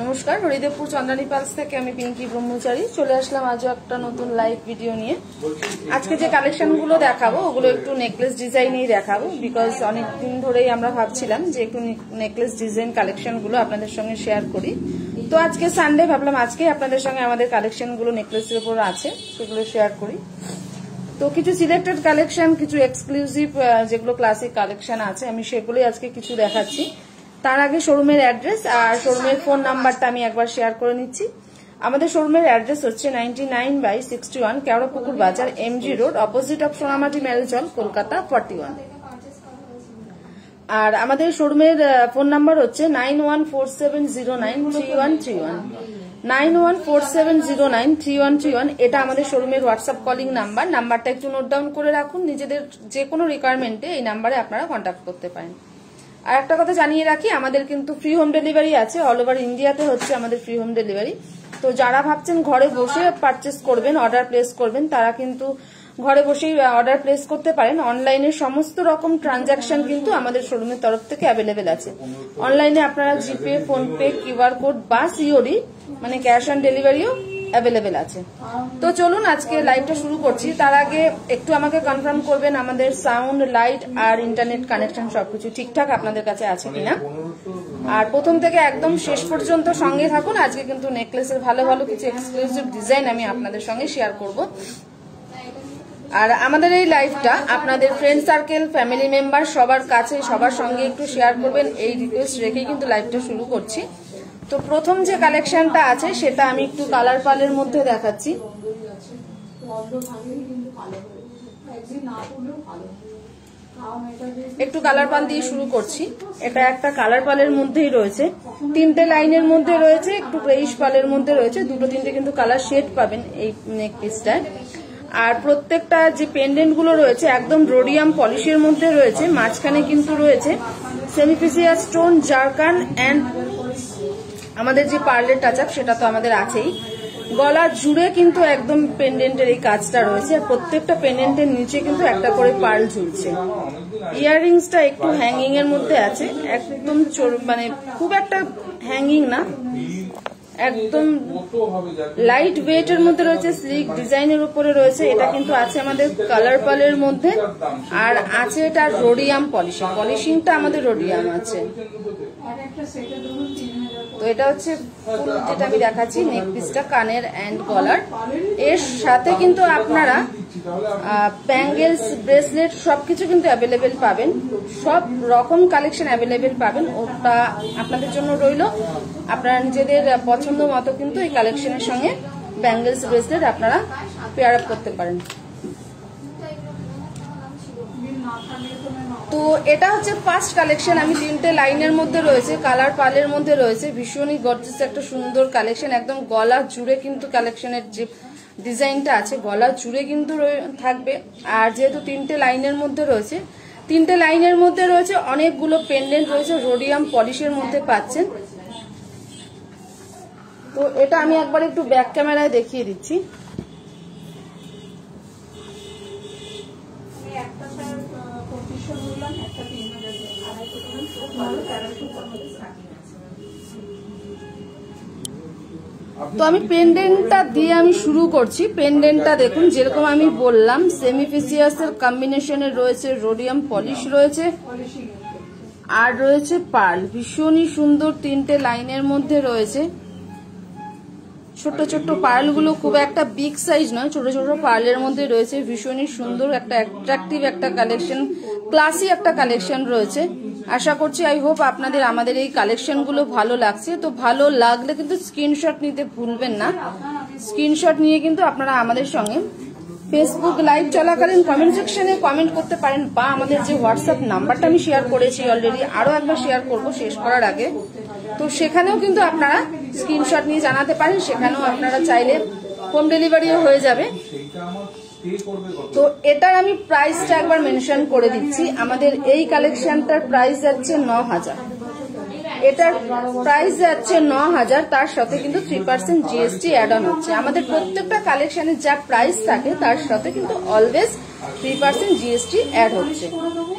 নমস্কার, হরিদেবপুর চন্দ্রানী পালস থেকে আমি পিঙ্কি ব্রহ্মচারী চলে আসলাম আজও একটা নতুন লাইভ ভিডিও নিয়ে। আজকে যে কালেকশনগুলো দেখাবো ওগুলো একটু নেকলেস ডিজাইনেই দেখাবো, বিকজ অনেকদিন ধরেই আমরা ভাবছিলাম যে একটু নেকলেস ডিজাইন কালেকশনগুলো আপনাদের সঙ্গে শেয়ার করি। তো আজকে সানডে, ভাবলাম আজকে আপনাদের সঙ্গে আমাদের কালেকশনগুলো নেকলেসের উপর আছে সেগুলো শেয়ার করি। তো কিছু সিলেক্টেড কালেকশন, কিছু এক্সক্লুসিভ যেগুলো ক্লাসিক কালেকশন আছে আমি সেগুলোই আজকে কিছু দেখাচ্ছি। তার আগে শোরুমের অ্যাড্রেস আর শোরুমের ফোন নাম্বারটা আমি একবার শেয়ার করে নিচ্ছি। আমাদের শোরুমের অ্যাড্রেস হচ্ছে 99/61 Keorapukur Bazar, MG road, opposite of Sonamati মেলচল, কলকাতা 41। আর আমাদের শোরুমের ফোন নাম্বার হচ্ছে 9147093131 9147093131। এটা আমাদের শোরুমের হোয়াটসঅ্যাপ কলিং নাম্বার। নাম্বারটা একটু নোট ডাউন করে রাখুন, নিজেদের যে কোনো রিকোয়ারমেন্টে এই নাম্বারে আপনারা কন্ট্যাক্ট করতে পারেন। আর একটা কথা জানিয়ে রাখি, আমাদের কিন্তু ফ্রি হোম ডেলিভারি আছে, অল ওভার ইন্ডিয়াতে হচ্ছে আমাদের ফ্রি হোম ডেলিভারি। তো যারা ভাবছেন ঘরে বসে পারচেস করবেন, অর্ডার প্লেস করবেন, তারা কিন্তু ঘরে বসেই অর্ডার প্লেস করতে পারেন। অনলাইনে সমস্ত রকম ট্রানজাকশন কিন্তু আমাদের শোরুমের তরফ থেকে অ্যাভেলেবেল আছে। অনলাইনে আপনারা জিপে, ফোনপে, কিউআর কোড বা সিওডি মানে ক্যাশ অন ডেলিভারিও অ্যাভেলেবেল আছে। তো চলুন আজকে লাইভটা শুরু করছি। তার আগে একটু আমাকে কনফার্ম করবেন আমাদের সাউন্ড, লাইট আর ইন্টারনেট কানেকশন সবকিছু ঠিকঠাক আপনাদের কাছে আছে কিনা। আর প্রথম থেকে একদম শেষ পর্যন্ত সঙ্গে থাকুন। আজকে কিন্তু নেকলেসের ভালো ভালো কিছু এক্সক্লুসিভ ডিজাইন আমি আপনাদের সঙ্গে শেয়ার করব। আর আমাদের এই লাইভটা আপনাদের ফ্রেন্ড সার্কেল, ফ্যামিলি মেম্বার সবার কাছে, সবার সঙ্গে একটু শেয়ার করবেন, এই রিকোয়েস্ট রেখেই কিন্তু লাইভটা শুরু করছি। তো প্রথম যে কালেকশনটা আছে সেটা আমি একটু কালার পালের মধ্যে দেখাচ্ছি। একটু কালার পাল দিয়ে শুরু করছি। এটা একটা কালার পালের মধ্যেই রয়েছে, তিনটে লাইনের মধ্যে রয়েছে, একটু গ্রেইশ পালের মধ্যে রয়েছে, দুটো তিনটে কিন্তু কালার শেড পাবেন এই নেক পিসটায়। আর প্রত্যেকটা যে পেন্ডেন্ট গুলো রয়েছে একদম রোডিয়াম পলিশের মধ্যে রয়েছে। মাঝখানে কিন্তু রয়েছে সেমিফিসিয়াস স্টোন, জারকান এন্ড আমাদের যে পার্লের টাচ আপ সেটা তো আমাদের আছেই। গলা জুড়ে কিন্তু একদম পেন্ডেন্টের এই কাজটা রয়েছে, আর প্রত্যেকটা পেন্ডেন্টের নিচে কিন্তু একটা করে পার্ল ঝুলছে। ইয়াররিংসটা একটু হ্যাঙ্গিং এর মধ্যে আছে, একদম মানে খুব একটা হ্যাঙ্গিং না, একদম লাইট ওয়েট এর মধ্যে রয়েছে, স্লিক ডিজাইনের উপরে রয়েছে। এটা কিন্তু আছে আমাদের কালার পালের মধ্যে, আর আছে এটা রোডিয়াম পলিশিং, পলিশিংটা আমাদের রোডিয়াম আছে। তো এটা হচ্ছে ফুল যেটা আমি দেখাচ্ছি নেক পিসটা, কানের এন্ড গলার। এর সাথে কিন্তু আপনারা ব্যাঙ্গেলস, ব্রেসলেট সবকিছু কিন্তু অ্যাভেলেবেল পাবেন, সব রকম কালেকশন অ্যাভেলেবেল পাবেন। ওটা আপনাদের জন্য রইল, আপনারা নিজেদের পছন্দ মতো কিন্তু এই কালেকশনের সঙ্গে ব্যাঙ্গেলস, ব্রেসলেট আপনারা পেয়ার আপ করতে পারেন। তো এটা হচ্ছে ফার্স্ট কালেকশন। আমি তিনটে লাইনের মধ্যে রয়েছে, কালার পালের মধ্যে রয়েছে, ভীষণই গর্জিয়াস একটা সুন্দর কালেকশন। একদম গলা জুড়ে কিন্তু কালেকশনের যে ডিজাইনটা আছে গলা জুড়ে কিন্তু থাকবে। আর যেহেতু তিনটে লাইনের মধ্যে রয়েছে, তিনটে লাইনের মধ্যে রয়েছে অনেকগুলো পেন্ডেন্ট রয়েছে, রোডিয়াম পলিশের মধ্যে পাচ্ছেন। তো এটা আমি একবার একটু ব্যাক ক্যামেরায় দেখিয়ে দিচ্ছি। তো আমি পেন্ডেন্টটা দিয়ে আমি শুরু করছি। পেন্ডেন্টটা দেখুন, যেরকম আমি বললাম সেমিফিসিয়াস এর কম্বিনেশনের রয়েছে, রোডিয়াম পলিশ রয়েছে, আর রয়েছে পার্ল, ভীষণই সুন্দর তিনটে লাইনের মধ্যে রয়েছে। ছোট ছোট পার্লগুলো খুব একটা বিগ সাইজ নয়, ছোট ছোট পার্লের মধ্যে রয়েছে, ভীষণই সুন্দর একটা অ্যাট্রাকটিভ একটা কালেকশন, ক্লাসি একটা কালেকশন রয়েছে। আশা করছি, আই হোপ আপনাদের আমাদের এই কালেকশনগুলো ভালো লাগছে। তো ভালো লাগলে কিন্তু স্ক্রিনশট নিতে ভুলবেন না। স্ক্রিনশট নিয়ে কিন্তু আপনারা আমাদের সঙ্গে ফেসবুক লাইভ চলাকালীন কমেন্ট সেকশনে কমেন্ট করতে পারেন, বা আমাদের যে হোয়াটসঅ্যাপ নাম্বারটা আমি শেয়ার করেছি অলরেডি, আরো একবার শেয়ার করব শেষ করার আগে। তো সেখানেও কিন্তু আপনারা স্ক্রিনশট নিয়ে জানাতে পারেন, সেখানেও আপনারা চাইলে হোম ডেলিভারিও হয়ে যাবে। তো এটার আমি প্রাইসটা একবার মেনশন করে দিচ্ছি। আমাদের এই কালেকশনটার প্রাইস যাচ্ছে 9000, এটার প্রাইস যাচ্ছে 9000, তার সাথে কিন্তু 3% জিএসটি অ্যাড অন হচ্ছে। আমাদের প্রত্যেকটা কালেকশনের যা প্রাইস থাকে তার সাথে কিন্তু অলওয়েজ 3% জিএসটি অ্যাড হচ্ছে।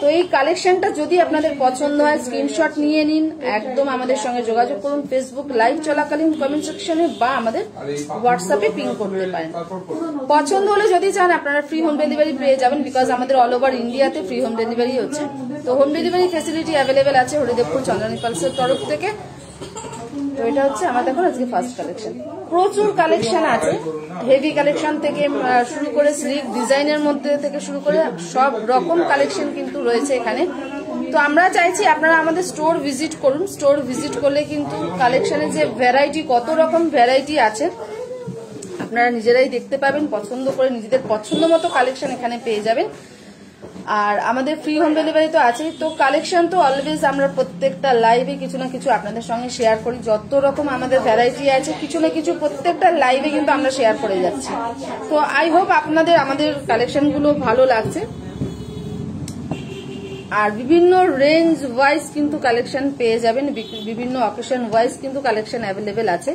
তো এই কালেকশনটা যদি আপনাদের পছন্দ হয় স্ক্রিনশট নিয়ে নিন, একদম আমাদের সঙ্গে যোগাযোগ করুন ফেসবুক লাইভ চলাকালীন কমেন্ট সেকশনে বা আমাদের হোয়াটসঅ্যাপে পিং করতে পারেন। পছন্দ হলে যদি চান আপনারা ফ্রি হোম ডেলিভারি পেয়ে যাবেন, বিকজ আমাদের অল ওভার ইন্ডিয়াতে ফ্রি হোম ডেলিভারি হচ্ছে। তো হোম ডেলিভারি ফেসিলিটি অ্যাভেলেবেল আছে হরিদেবপুর চন্দ্রানী পালসের তরফ থেকে। তো এটা হচ্ছে আমার দেখুন আজকে ফার্স্ট কালেকশন। প্রচুর কালেকশন আছে, হেভি কালেকশন থেকে শুরু করে স্লিক ডিজাইনের মধ্যে থেকে শুরু করে সব রকম কালেকশন কিন্তু রয়েছে এখানে। তো আমরা চাইছি আপনারা আমাদের স্টোর ভিজিট করুন। স্টোর ভিজিট করলে কিন্তু কালেকশনের যে ভ্যারাইটি, কত রকম ভ্যারাইটি আছে আপনারা নিজেরাই দেখতে পাবেন, পছন্দ করে নিজেদের পছন্দ মতো কালেকশন এখানে পেয়ে যাবেন। আর আমাদের ফ্রি হোম ডেলিভারি তো আছেই। তো কালেকশন তো অলওয়েজ আমরা প্রত্যেকটা লাইভে কিছু না কিছু আপনাদের সঙ্গে শেয়ার করি। যত রকম আমাদের ভ্যারাইটি আছে কিছু না কিছু প্রত্যেকটা লাইভে কিন্তু আমরা শেয়ার করে যাচ্ছি। তো আই হোপ আপনাদের আমাদের কালেকশনগুলো ভালো লাগছে। আর বিভিন্ন রেঞ্জ ওয়াইজ কিন্তু কালেকশন পেয়ে যাবেন, বিভিন্ন অকেশন ওয়াইজ কিন্তু কালেকশন অ্যাভেলেবেল আছে।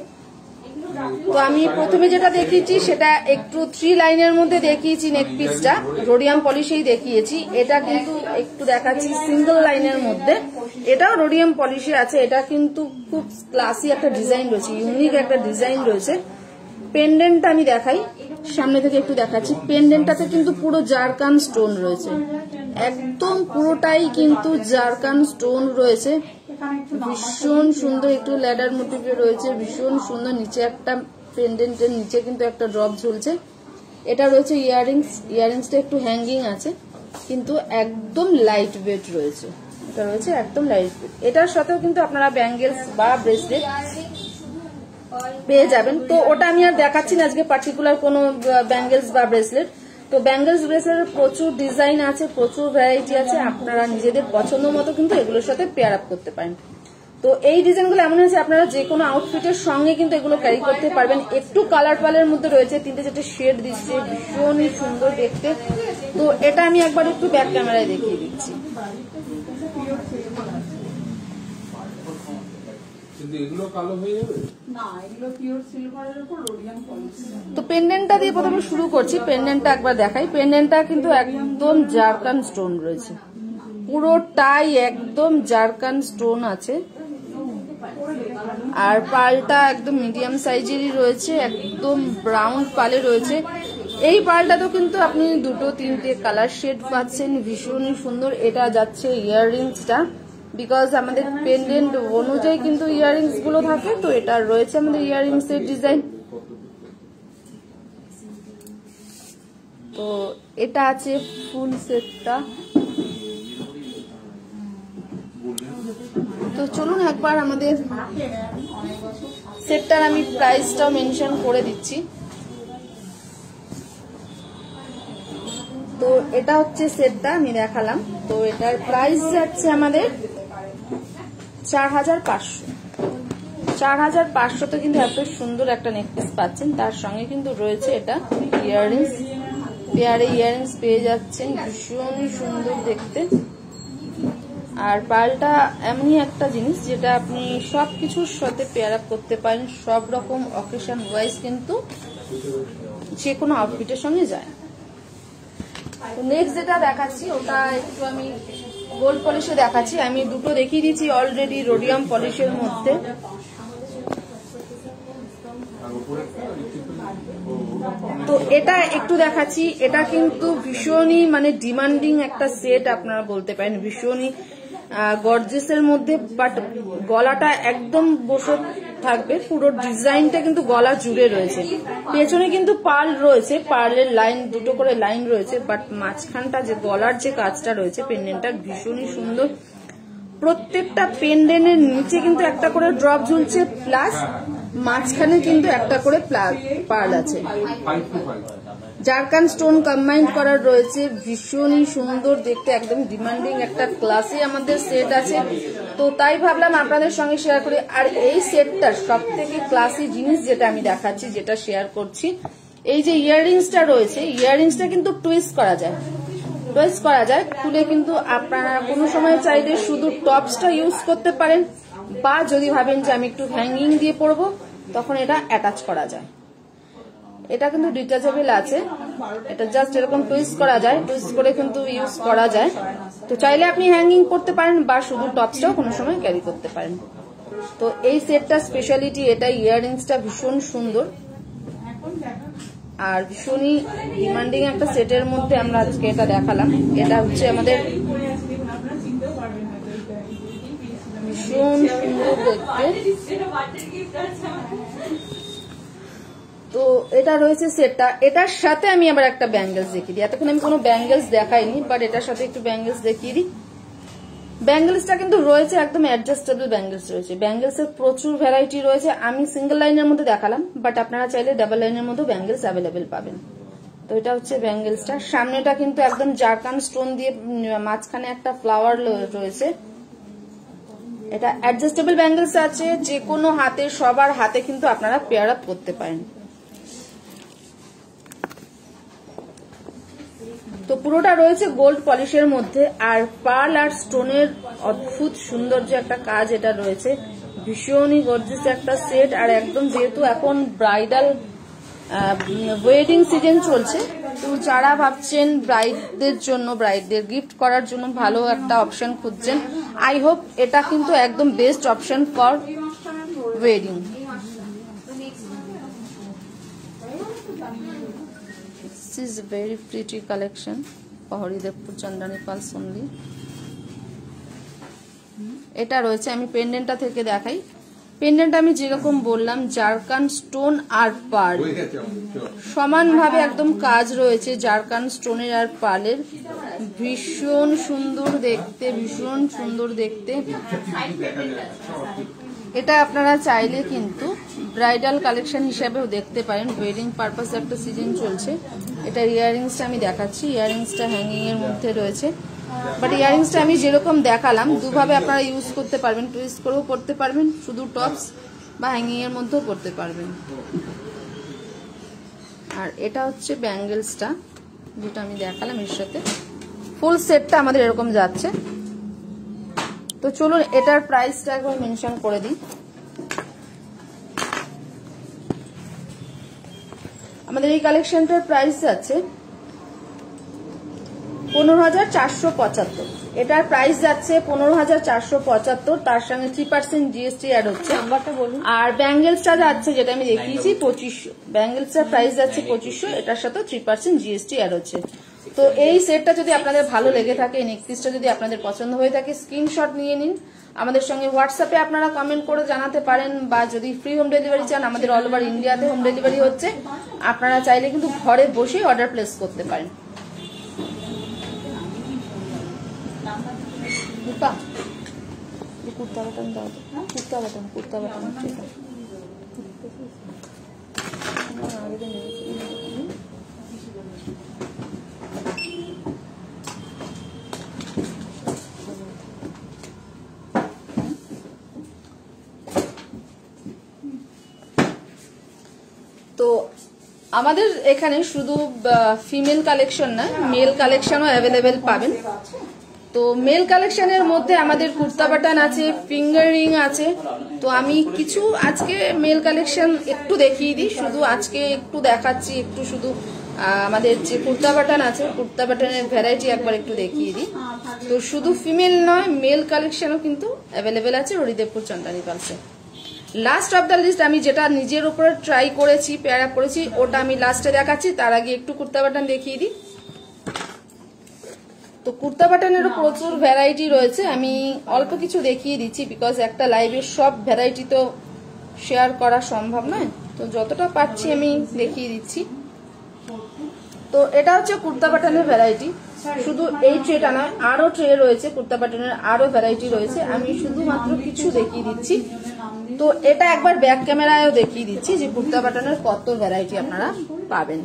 তো আমি প্রথমে যেটা দেখিয়েছি সেটা একটু 3 লাইনের মধ্যে দেখিয়েছি, নেক পিসটা রোডিয়াম পলিশেই দেখিয়েছি। এটা কিন্তু একটু দেখাচ্ছি সিঙ্গেল লাইনের মধ্যে, এটাও রোডিয়াম পলিশে আছে। এটা কিন্তু খুব ক্লাসি একটা ডিজাইন রয়েছে, ইউনিক একটা ডিজাইন রয়েছে। পেন্ডেন্টটা আমি দেখাই, সামনে থেকে একটু দেখাচ্ছি। পেন্ডেন্টটাতে কিন্তু পুরো জারকান স্টোন রয়েছে, একদম পুরোটাই কিন্তু জারকান স্টোন রয়েছে। ভীষণ সুন্দর একটু ল্যাডার মোটিভে রয়েছে, ভীষণ সুন্দর। নিচে একটা পেন্ডেন্টের নিচে কিন্তু একটা ড্রপ ঝুলছে। এটা রয়েছে ইয়াররিংস, ইয়াররিংসটা একটু হ্যাঙ্গিং আছে কিন্তু একদম লাইট ওয়েট রয়েছে। এটা রয়েছে একদম লাইট ওয়েট। এটার সাথেও কিন্তু আপনারা ব্যাঙ্গেলস বা ব্রেসলেট পেয়ে যাবেন। তো ওটা আমি আর দেখাচ্ছি না আজকে পার্টিকুলার কোনো ব্যাঙ্গেলস বা ব্রেসলেট। তো ব্যাঙ্গেলস ব্রেসলেটের প্রচুর ডিজাইন আছে, প্রচুর ভ্যারাইটি আছে। আপনারা নিজেদের পছন্দ মতো কিন্তু এগুলোর সাথে পেয়ার আপ করতে পারেন। তো এই ডিজাইনগুলো এমন হয়েছে আপনারা যে কোনো আউটফিটের সঙ্গে কিন্তু এগুলো ক্যারি করতে পারবেন। একটু কালার পালের মধ্যে রয়েছে, 3-4 শেড দিচ্ছে, ভীষণই সুন্দর দেখতে। তো এটা আমি একবার একটু ব্যাক ক্যামেরায় দেখিয়ে দিচ্ছি। তো পেন্ডেন্টটা দিয়ে প্রথমে শুরু করছি। পেন্ডেন্টটা একবার দেখাই। পেন্ডেন্টটা কিন্তু একদম জারকান স্টোন রয়েছে, পুরোটাই একদম জারকান স্টোন আছে। আর পালটা একদম মিডিয়াম সাইজেরই রয়েছে, একদম ব্রাউন পালে রয়েছে। এই পালটাতেও কিন্তু আপনি 2-3টে কালার শেড পাচ্ছেন, ভীষণই সুন্দর। এটা যাচ্ছে ইয়াররিংসটা, বিকজ আমাদের পেন্ডেন্ট অনুযায়ী কিন্তু ইয়াররিংস গুলো থাকে। তো এটা রয়েছে আমাদের ইয়াররিংস এর ডিজাইন। তো এটা আছে ফুল সেটটা। তো চলুন একবার আমাদের সেটটার আমি প্রাইসটাও মেনশন করে দিচ্ছি। তো এটা হচ্ছে সেটটা আমি দেখালাম। তো এটার প্রাইস যাচ্ছে আমাদের 4500। 4500 তো কিন্তু এত সুন্দর একটা নেকপিস পাচ্ছেন। তার সঙ্গে কিন্তু রয়েছে এটা ইয়াররিংস, পেয়ারে ইয়াররিংস পেয়ে যাচ্ছেন, ভীষণই সুন্দর দেখতে। আর পালটা এমনই একটা জিনিস যেটা আপনি সবকিছুর সাথে পেয়ার আপ করতে পারেন, সব রকম অকেশন ওয়াইজ কিন্তু যে কোনো আউটফিটের সঙ্গে যায়। তো নেক্সট যেটা দেখাচ্ছি ওটা একটু আমি গোল্ড পলিশে দেখাচ্ছি। আমি দুটো দেখিয়ে দিচ্ছি অলরেডি রোডিয়াম পলিশের মধ্যে। তো এটা একটু দেখাচ্ছি। এটা কিন্তু ভীষণই মানে ডিমান্ডিং একটা সেট আপনারা বলতে পারেন, ভীষণই গর্জিয়াসের মধ্যে। বাট গলাটা একদম বসে থাকবে, পুরো ডিজাইনটা কিন্তু গলা জুড়ে রয়েছে। পেছনে কিন্তু পার্ল রয়েছে, পার্লের লাইন, দুটো করে লাইন রয়েছে। বাট মাঝখানটা যে গলার যে কাজটা রয়েছে পেন্ডেন্টটা ভীষণই সুন্দর। প্রত্যেকটা পেন্ডেন্টের নিচে কিন্তু একটা করে ড্রপ ঝুলছে, প্লাস মাঝখানে কিন্তু একটা করে পার্ল আছে। জারকান স্টোন কম্বাইন্ড করার রয়েছে, ভীষণই সুন্দর দেখতে, একদম ডিমান্ডিং একটা ক্লাসে আমাদের সেট আছে। তো তাই ভাবলাম আপনাদের সঙ্গে শেয়ার করি। আর এই সেটটার সব থেকে ক্লাসি জিনিস যেটা আমি দেখাচ্ছি, যেটা শেয়ার করছি, এই যে ইয়াররিংসটা রয়েছে, ইয়াররিংসটা কিন্তু টুইস্ট করা যায়, টুইস্ট করা যায় খুলে। কিন্তু আপনারা কোনো সময় চাইলে শুধু টপসটা ইউজ করতে পারেন, বা যদি ভাবেন যে আমি একটু হ্যাঙ্গিং দিয়ে পরবো তখন এটা অ্যাটাচ করা যায়। এটা কিন্তু ডিটাচেবল আছে, এটা জাস্ট এরকম টুইস্ট করা যায়, টুইস্ট করে কিন্তু ইউজ করা যায়। তো চাইলে আপনি হ্যাঙ্গিং করতে পারেন বা শুধু টপসটাও কোনো সময় ক্যারি করতে পারেন। তো এই সেটটা স্পেশালিটি এটা, ইয়াররিংসটা ভীষণ সুন্দর আর ভীষণই ডিমান্ডিং একটা সেটের মধ্যে আমরা আজকে এটা দেখালাম। এটা হচ্ছে আমাদের ভীষণ সুন্দর দেখতে। তো এটা রয়েছে সেটটা, এটার সাথে আমি আবার একটা ব্যাঙ্গেলস দেখিয়ে দিই। এতক্ষণ আমি কোনো ব্যাঙ্গেলস দেখাইনি, বাট এটার সাথে একটু ব্যাঙ্গেলস দেখিয়ে দিই। ব্যাঙ্গেলসটা কিন্তু রয়েছে একদম অ্যাডজাস্টেবল ব্যাঙ্গেলস রয়েছে। ব্যাঙ্গেলসের প্রচুর ভ্যারাইটি রয়েছে, আমি সিঙ্গেল লাইনের মধ্যে দেখালাম, বাট আপনারা চাইলে ডাবল লাইনের মধ্যেও ব্যাঙ্গেলস অ্যাভেলেবেল পাবেন। তো এটা হচ্ছে ব্যাঙ্গেলসটা, সামনেটা কিন্তু একদম জারকান স্টোন দিয়ে মাঝখানে একটা ফ্লাওয়ার রয়েছে। এটা অ্যাডজাস্টেবল ব্যাঙ্গেলস আছে, যে কোনো হাতে, সবার হাতে কিন্তু আপনারা পেয়ার আপ করতে পারেন। তো পুরোটা রয়েছে গোল্ড পলিশের মধ্যে, আর পার্ল আর স্টোনের অদ্ভুত সৌন্দর্য একটা কাজ এটা রয়েছে, ভীষণই গর্জিয়াস একটা সেট। আর একদম যেহেতু এখন ব্রাইডাল ওয়েডিং সিজন চলছে, তো যারা ভাবছেন ব্রাইডদের জন্য, ব্রাইডদের গিফট করার জন্য ভালো একটা অপশন খুঁজছেন, আই হোপ এটা কিন্তু একদম best option for wedding. This is a very pretty collection for Haridepur Chandani Pals only. এটা রয়েছে, আমি পেন্ডেন্টটা থেকে দেখাই। পেন্ডেন্ট আমি যেরকম বললাম জারকান স্টোন আর পার্ল সমানভাবে একদম কাজ রয়েছে, জারকান স্টোনের আর পার্লের, ভীষণ সুন্দর দেখতে, ভীষণ সুন্দর দেখতে। এটা আপনারা চাইলে কিন্তু ব্রাইডাল কালেকশন হিসাবেও দেখতে পারেন, ওয়েডিং পারপাসে একটা সিজন চলছে। এটা ইয়াররিংসটা আমি দেখাচ্ছি, ইয়াররিংসটা হ্যাঙ্গিং এর মধ্যে রয়েছে, বাট ইয়াররিংসটা আমি যেরকম দেখালাম দুভাবে আপনারা ইউজ করতে পারবেন, টুইস্ট করেও করতে পারবেন, শুধু টপস বা হ্যাঙ্গিং এর মধ্যেও করতে পারবেন। আর এটা হচ্ছে ব্যাঙ্গেলসটা যেটা আমি দেখালাম, এর সাথে ফুল সেটটা আমাদের এরকম যাচ্ছে। তো চলুন এটার প্রাইসটা একবার মেনশন করে দিই। আমাদের এই কালেকশনটার প্রাইস আছে 15,475। এটার প্রাইস যাচ্ছে 15,475, তার সঙ্গে 3% জিএসটি অ্যাড হচ্ছে। আর ব্যাঙ্গেলসটা যাচ্ছে, যেটা আমি দেখিয়েছি, 2500। ব্যাঙ্গেলসটার প্রাইস যাচ্ছে 2500, এটার সাথে 3% জিএসটি অ্যাড হচ্ছে। তো এই সেটটা যদি আপনাদের ভালো লেগে থাকে, এই নেকপিসটা যদি আপনাদের পছন্দ হয়ে থাকে, স্ক্রিনশট নিয়ে নিন, আমাদের সঙ্গে হোয়াটসঅ্যাপে আপনারা কমেন্ট করে জানাতে পারেন, বা যদি ফ্রি হোম ডেলিভারি চান, আমাদের অল ওভার ইন্ডিয়াতে হোম ডেলিভারি হচ্ছে, আপনারা চাইলে কিন্তু ঘরে বসেই অর্ডার প্লেস করতে পারেন। কুর্তা বাটন দাও, কুর্তা বাটন, কুর্তা বাটন তো আমাদের এখানে শুধু ফিমেল কালেকশন না, মেল কালেকশনও অ্যাভেলেবেল পাবেন। তো মেল কালেকশনের মধ্যে আমাদের কুর্তা বাটন আছে, ফিঙ্গার রিং আছে। তো আমি কিছু আজকে মেল কালেকশন একটু দেখিয়ে দিই, শুধু আজকে একটু দেখাচ্ছি, একটু শুধু আমাদের যে কুর্তা বাটন আছে, কুর্তা বাটনের ভ্যারাইটি একবার একটু দেখিয়ে দিই। তো শুধু ফিমেল নয়, মেল কালেকশনও কিন্তু অ্যাভেলেবেল আছে হরিদেবপুর চন্দানী পালসে। লাস্ট অফ দ্য লিস্ট আমি যেটা নিজের উপরে ট্রাই করেছি, পেয়ার আপ করেছি, ওটা আমি লাস্টে দেখাচ্ছি। তার আগে একটু কুর্তা বাটন দেখিয়ে দিই। তো কুর্তা বাটনেরও প্রচুর ভ্যারাইটি রয়েছে, আমি অল্প কিছু দেখিয়ে দিচ্ছি, বিকজ একটা লাইভে সব ভ্যারাইটি তো শেয়ার করা সম্ভব নয়, তো যতটা পাচ্ছি আমি দেখিয়ে দিচ্ছি। তো এটা হচ্ছে কুর্তা বাটনের ভ্যারাইটি, শুধু এই ট্রেটা নয়, আরো ট্রে রয়েছে, কুর্তা বাটনের আরো ভ্যারাইটি রয়েছে, আমি শুধুমাত্র কিছু দেখিয়ে দিচ্ছি। তো এটা একবার ব্যাক ক্যামেরায়ও দেখিয়ে দিচ্ছি যে কুর্তা বাটনের কত ভ্যারাইটি আপনারা পাবেন।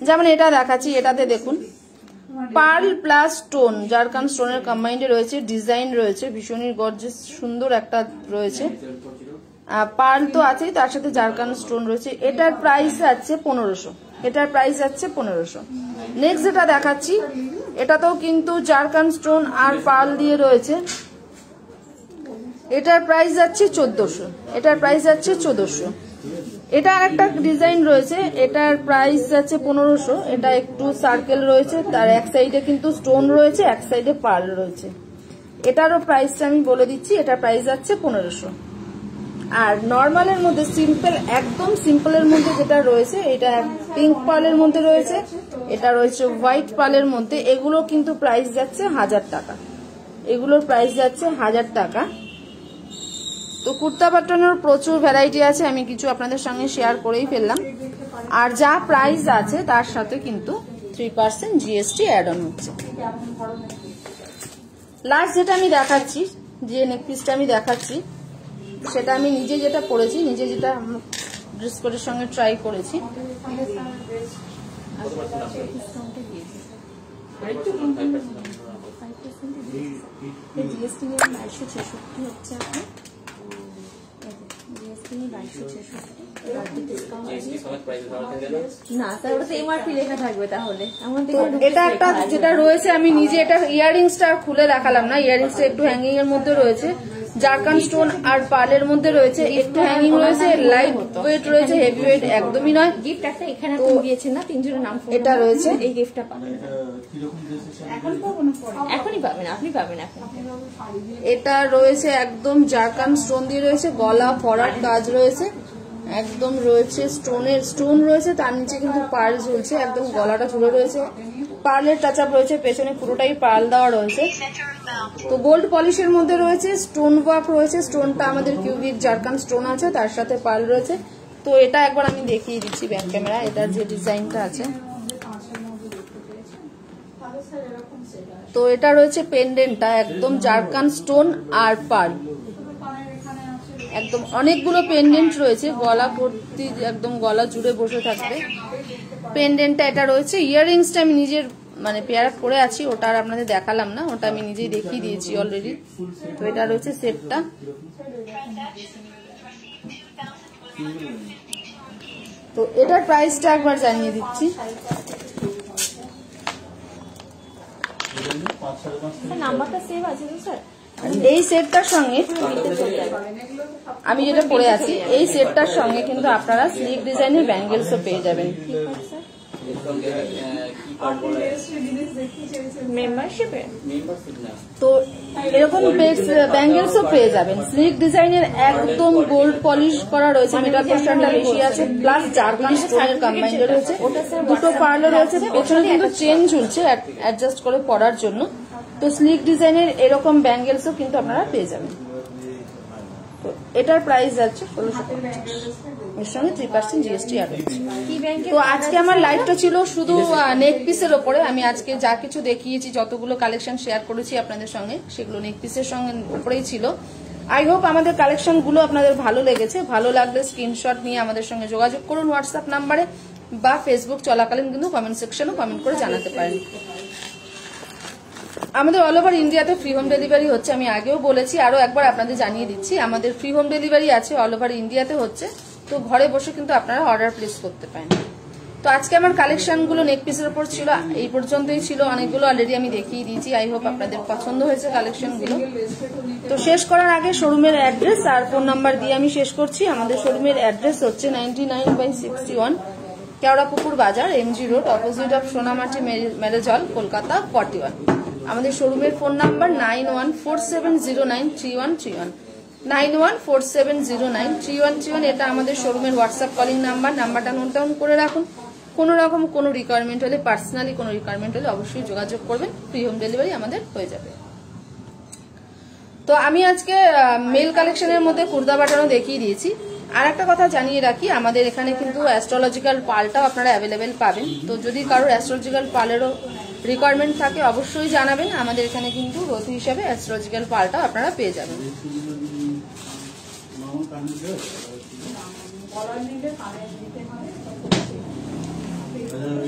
যেমন এটা দেখাচ্ছি, এটাতে দেখুন পার্ল প্লাস স্টোন, জারকান স্টোনের কম্বাইন্ডে রয়েছে, ডিজাইন রয়েছে, ভীষণই গর্জিয়াস সুন্দর একটা রয়েছে। পার্ল তো আছেই, তার সাথে জারকান স্টোন রয়েছে। এটার প্রাইস আছে 1500, এটার প্রাইস আছে 1500। নেক্সট যেটা দেখাচ্ছি, এটাতেও কিন্তু জারকান স্টোন আর পার্ল দিয়ে রয়েছে, এটার প্রাইস যাচ্ছে 1400, এটার প্রাইস যাচ্ছে 1400। এটা আর একটা ডিজাইন রয়েছে, এটার প্রাইস যাচ্ছে 1500। এটা একটু সার্কেল রয়েছে, তার এক সাইডে কিন্তু স্টোন রয়েছে, এক সাইডে পার্ল রয়েছে। এটারও প্রাইসটা আমি বলে দিচ্ছি, এটার প্রাইস যাচ্ছে 1500। আর নর্মালের মধ্যে সিম্পল, একদম সিম্পলের মধ্যে যেটা রয়েছে, এটা পিঙ্ক পার্লের মধ্যে রয়েছে, এটা রয়েছে হোয়াইট পার্লের মধ্যে। এগুলো কিন্তু প্রাইস যাচ্ছে 1000 টাকা, এগুলোর প্রাইস যাচ্ছে 1000 টাকা। তো কুর্তা প্যাটার্নের প্রচুর ভ্যারাইটি আছে, আমি কিছু আপনাদের সঙ্গে শেয়ার করেই ফেললাম। আর যা প্রাইস আছে তার সাথে কিন্তু 3% জিএসটি অ্যাড অন হচ্ছে। লাস্ট যেটা আমি দেখাচ্ছি, যে নেকপিসটা আমি দেখাচ্ছি, সেটা আমি নিজে যেটা পরেছি, নিজে যেটা ড্রেস কোডের সঙ্গে ট্রাই করেছি। জিএসটি 2266 হচ্ছে আপনার, এটা একটা যেটা রয়েছে, আমি নিজে এটা ইয়াররিংসটা খুলে দেখালাম না, ইয়াররিংসটা একটু হ্যাঙ্গিং এর মধ্যে রয়েছে, জারকান স্টোন আর পার্লের মধ্যে রয়েছে, একটু হ্যাঙ্গিং রয়েছে, লাইট ওয়েট রয়েছে, হেভি ওয়েট একদমই নয়। গিফট একটা এখানে দিয়েছেন না, তিনজনের নাম এটা রয়েছে, এই গিফটটা পাবেন এখনই পাবেন, আপনি পাবেন এখন। এটা রয়েছে একদম জারকান স্টোন দিয়ে রয়েছে, গলা ফরাট কাজ রয়েছে, একদম রয়েছে স্টোনের স্টোন রয়েছে, তার নিচে কিন্তু পার্ল ঝুলছে, একদম গলাটা ঝুলে রয়েছে, পার্লের টাচ আপ রয়েছে, পেছনে পুরোটাই পার্ল দেওয়া রয়েছে। তো গোল্ড পলিশের মধ্যে রয়েছে, স্টোন ওয়ার্ক রয়েছে, স্টোনটা আমাদের কিউবিক জারকান স্টোন আছে, তার সাথে পার্ল রয়েছে। তো এটা একবার আমি দেখিয়ে দিচ্ছি ব্যাক ক্যামেরা, এটার যে ডিজাইনটা আছে। তো এটা রয়েছে পেন্ডেন্টটা, একদম জারকান স্টোন আর পার্ল, একদম অনেকগুলো পেন্ডেন্ট রয়েছে, গলা ভর্তি, একদম গলা জুড়ে বসে থাকবে পেন্ডেন্টটা। এটা রয়েছে ইয়াররিংসটা আমি নিজের মানে পেয়ার আপ করে আছি, ওটা আর আপনাদের দেখালাম না, ওটা আমি নিজেই দেখিয়ে দিয়েছি অলরেডি। তো এটা রয়েছে সেটটা। তো এটার প্রাইসটা একবার জানিয়ে দিচ্ছি। নাম্বারটা সেভ আছে তো স্যার? এই সেটটার সঙ্গে আমি যেটা পরে আছি, এই সেটটার সঙ্গে কিন্তু আপনারা স্লিক ডিজাইনের ব্যাঙ্গেলসও পেয়ে যাবেন। তো এরকম ব্যাঙ্গেলসও পেয়ে যাবেন, স্লিক ডিজাইনের, একদম গোল্ড পলিশ করা রয়েছে, মেটাল পোর্শনটা বেশি আছে, প্লাস জারকান স্টোনের কম্বাইন্ড রয়েছে, দুটো পার্ল রয়েছে, পেছনে কিন্তু চেন ঝুলছে অ্যাডজাস্ট করে পরার জন্য। তো স্লিক ডিজাইনের এরকম ব্যাঙ্গেলসও কিন্তু আপনারা পেয়ে যাবেন। তো এটার প্রাইস যাচ্ছে 1650, এর সঙ্গে 3% জিএসটি অ্যাড হচ্ছে। তো আজকে আমার লাইভটা ছিল শুধু নেক পিসের ওপরে। আমি আজকে যা কিছু দেখিয়েছি, যতগুলো কালেকশন শেয়ার করেছি আপনাদের সঙ্গে, সেগুলো নেক পিসের সঙ্গে উপরেই ছিল। আই হোপ আমাদের কালেকশনগুলো আপনাদের ভালো লেগেছে। ভালো লাগলে স্ক্রিনশট নিয়ে আমাদের সঙ্গে যোগাযোগ করুন হোয়াটসঅ্যাপ নাম্বারে, বা ফেসবুক চলাকালীন কিন্তু কমেন্ট সেকশনে কমেন্ট করে জানাতে পারেন। আমাদের অল ওভার ইন্ডিয়াতে ফ্রি হোম ডেলিভারি হচ্ছে, আমি আগেও বলেছি, আরো একবার আপনাদের জানিয়ে দিচ্ছি, আমাদের ফ্রি হোম ডেলিভারি আছে, অল ওভার ইন্ডিয়াতে হচ্ছে। তো ঘরে বসে কিন্তু আপনারা অর্ডার প্লেস করতে পারেন। তো আজকে আমার কালেকশনগুলো নেক পিসের উপর ছিল, এই পর্যন্তই ছিল, অনেকগুলো অলরেডি আমি দেখিয়ে দিয়েছি। আই হোপ আপনাদের পছন্দ হয়েছে কালেকশনগুলো। তো শেষ করার আগে শোরুমের অ্যাড্রেস আর ফোন নাম্বার দিয়ে আমি শেষ করছি। আমাদের শোরুমের অ্যাড্রেস হচ্ছে 99/61 Keorapukur Bazar, MG road, opposite of Sonamati marriage hall, Kolkata 41। আমাদের শোরুমের ফোন নাম্বার 9147093131, 9147093131। এটা আমাদের শোরুমের হোয়াটসঅ্যাপ কলিং নাম্বার। নাম্বারটা নোট ডাউন করে রাখুন। কোনো রকম কোনো রিকোয়ারমেন্ট হলে, পার্সোনালি কোনো রিকোয়ারমেন্ট হলে অবশ্যই যোগাযোগ করবেন, ফ্রি হোম ডেলিভারি আমাদের হয়ে যাবে। তো আমি আজকে মেল কালেকশনের মধ্যে কুর্তা বাটানো দেখিয়ে দিয়েছি। আর একটা কথা জানিয়ে রাখি, আমাদের এখানে কিন্তু অ্যাস্ট্রোলজিক্যাল পালটাও আপনারা অ্যাভেলেবেল পাবেন। তো যদি কারোর অ্যাস্ট্রোলজিক্যাল পালেরও রিকোয়ারমেন্ট থাকে অবশ্যই জানাবেন, আমাদের এখানে কিন্তু রথি হিসাবে অ্যাস্ট্রোলজিক্যাল পালটাও আপনারা পেয়ে যাবেন।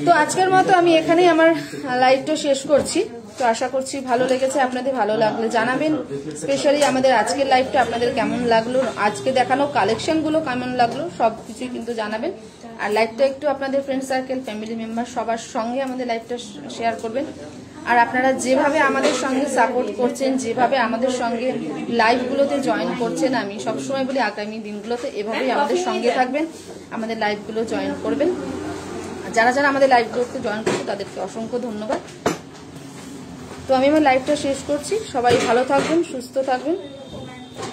তো আজকের মতো আমি এখানেই আমার লাইভটা শেষ করছি। তো আশা করছি ভালো লেগেছে আপনাদের। ভালো লাগলে জানাবেন, স্পেশালি আমাদের আজকের লাইভটা আপনাদের কেমন লাগলো, আজকে দেখানো কালেকশনগুলো কেমন লাগলো, সবকিছুই কিন্তু জানাবেন। আর লাইভটা একটু আপনাদের ফ্রেন্ড সার্কেল, ফ্যামিলি মেম্বার সবার সঙ্গে আমাদের লাইভটা শেয়ার করবেন। আর আপনারা যেভাবে আমাদের সঙ্গে সাপোর্ট করছেন, যেভাবে আমাদের সঙ্গে লাইভগুলোতে জয়েন করছেন, আমি সবসময় বলি আগামী দিনগুলোতে এভাবেই আমাদের সঙ্গে থাকবেন, আমাদের লাইভগুলো জয়েন করবেন। যারা যারা আমাদের লাইভগুলোতে জয়েন করছে তাদেরকে অসংখ্য ধন্যবাদ। তো আমি আমার লাইভটা শেষ করছি। সবাই ভালো থাকবেন, সুস্থ থাকবেন,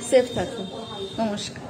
সেফ থাকবেন। নমস্কার।